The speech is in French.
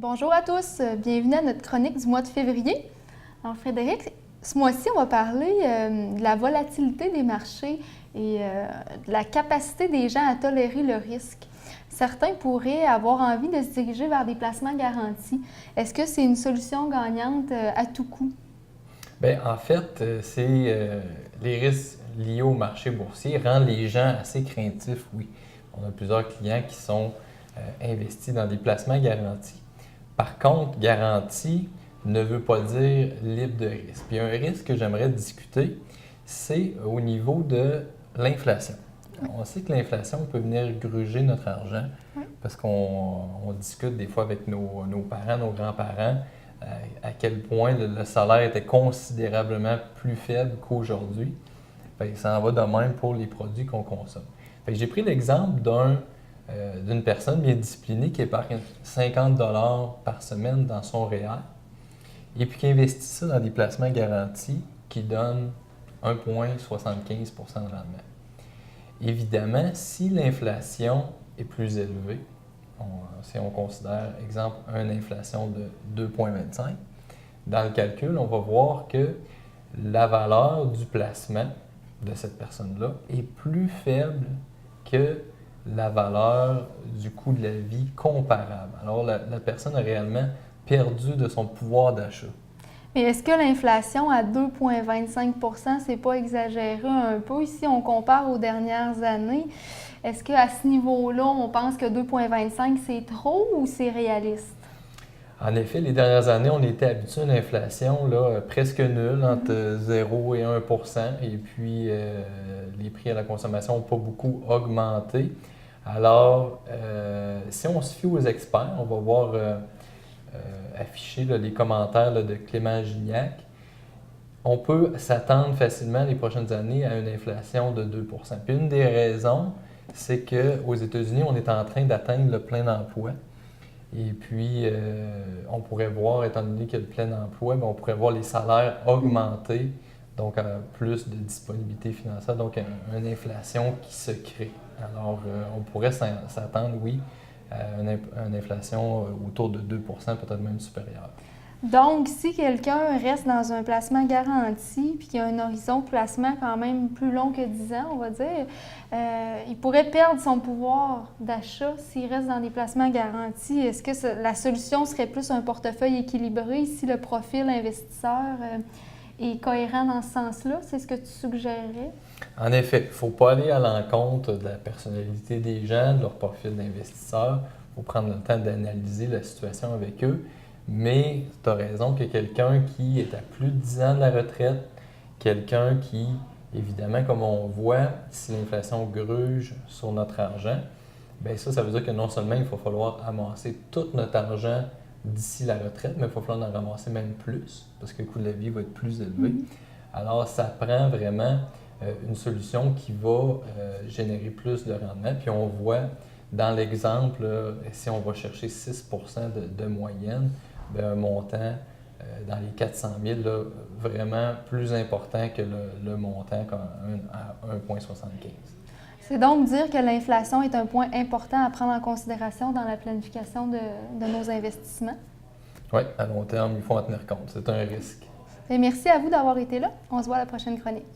Bonjour à tous, bienvenue à notre chronique du mois de février. Alors Frédéric, ce mois-ci, on va parler de la volatilité des marchés et de la capacité des gens à tolérer le risque. Certains pourraient avoir envie de se diriger vers des placements garantis. Est-ce que c'est une solution gagnante à tout coup? Bien, en fait, les risques liés au marché boursier rendent les gens assez craintifs, oui. On a plusieurs clients qui sont investis dans des placements garantis. Par contre, garantie ne veut pas dire libre de risque. Puis un risque que j'aimerais discuter, c'est au niveau de l'inflation. On sait que l'inflation peut venir gruger notre argent parce qu'on discute des fois avec nos parents, nos grands-parents, à quel point le salaire était considérablement plus faible qu'aujourd'hui. Ça en va de même pour les produits qu'on consomme. J'ai pris l'exemple d'une personne bien disciplinée qui épargne 50 par semaine dans son REER et puis qui investit ça dans des placements garantis qui donnent 1,75 % de rendement. Évidemment, si l'inflation est plus élevée, si on considère, exemple, une inflation de 2,25, dans le calcul, on va voir que la valeur du placement de cette personne-là est plus faible que la valeur du coût de la vie comparable. Alors, la personne a réellement perdu de son pouvoir d'achat. Mais est-ce que l'inflation à 2,25 %, c'est pas exagéré un peu? Si on compare aux dernières années, est-ce qu'à ce niveau-là, on pense que 2,25 % c'est trop ou c'est réaliste? En effet, les dernières années, on était habitué à une inflation presque nulle, entre 0 et 1 %, et puis les prix à la consommation n'ont pas beaucoup augmenté. Alors, si on se fie aux experts, on va voir afficher les commentaires de Clément Gignac, on peut s'attendre facilement les prochaines années à une inflation de 2 %. Puis une des raisons, c'est qu'aux États-Unis, on est en train d'atteindre le plein emploi. Et puis, on pourrait voir, étant donné qu'il y a le plein emploi, on pourrait voir les salaires augmenter, donc plus de disponibilité financière, donc une inflation qui se crée. Alors, on pourrait s'attendre, oui, à une inflation autour de 2 %, peut-être même supérieure. Donc, si quelqu'un reste dans un placement garanti puis qu'il y a un horizon de placement quand même plus long que 10 ans, on va dire, il pourrait perdre son pouvoir d'achat s'il reste dans des placements garantis. Est-ce que la solution serait plus un portefeuille équilibré si le profil investisseur est cohérent dans ce sens-là? C'est ce que tu suggérerais? En effet, il ne faut pas aller à l'encontre de la personnalité des gens, de leur profil d'investisseur. Il faut prendre le temps d'analyser la situation avec eux. Mais tu as raison que quelqu'un qui est à plus de 10 ans de la retraite, quelqu'un qui, évidemment, comme on voit, si l'inflation gruge sur notre argent, bien ça veut dire que non seulement il va falloir amasser tout notre argent d'ici la retraite, mais il va falloir en ramasser même plus, parce que le coût de la vie va être plus élevé. Alors, ça prend vraiment une solution qui va générer plus de rendement. Puis on voit dans l'exemple, si on va chercher 6 % de moyenne, un montant dans les 400 000, vraiment plus important que le montant à 1,75. C'est donc dire que l'inflation est un point important à prendre en considération dans la planification de nos investissements? Oui, à long terme, il faut en tenir compte. C'est un risque. Et merci à vous d'avoir été là. On se voit à la prochaine chronique.